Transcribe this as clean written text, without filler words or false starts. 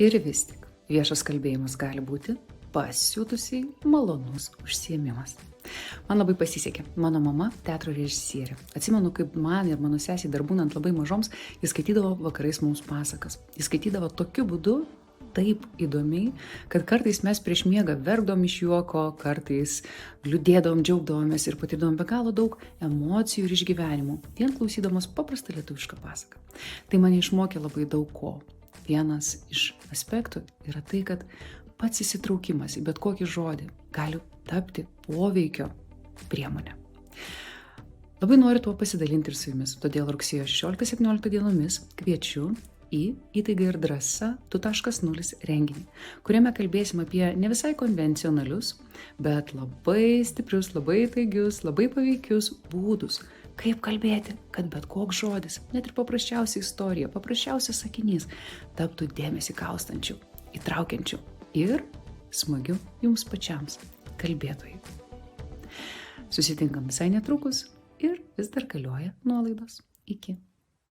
Ir vis tik, viešas kalbėjimas gali būti pasiutusiai malonus užsiėmimas. Man labai pasisekė. Mano mama teatro režisierė. Atsimenu, kaip man ir mano sesiai dar būnant labai mažoms, jis skaitydavo vakarais mums pasakas. Jis skaitydavo tokiu būdu, taip įdomiai, kad kartais mes prieš miegą verkdom iš juoko, kartais liūdėdom, džiaugdavomės ir patirdavom be galo daug emocijų ir išgyvenimų, vien klausydamos paprastą lietuvišką pasaką. Tai mane išmokė labai daug ko. Vienas iš aspektų yra tai, kad pats įsitraukimas į bet kokį žodį gali tapti poveikio priemonę. Labai noriu tuo pasidalinti ir su jumis, todėl rugsėjo 16-17 dienomis kviečiu į Įtaiga ir drąsa 2.0 renginį, kuriame kalbėsim apie ne visai konvencionalius, bet labai stiprius, labai taigius, labai paveikius būdus, kaip kalbėti, kad bet koks žodis, net ir paprasčiausia istorija, paprasčiausias sakinys taptų dėmesį kaustančiu, įtraukiančiu ir smagiu jums pačiams kalbėtojui. Susitinkam visai netrukus ir vis dar galioja nuolaidos. Iki.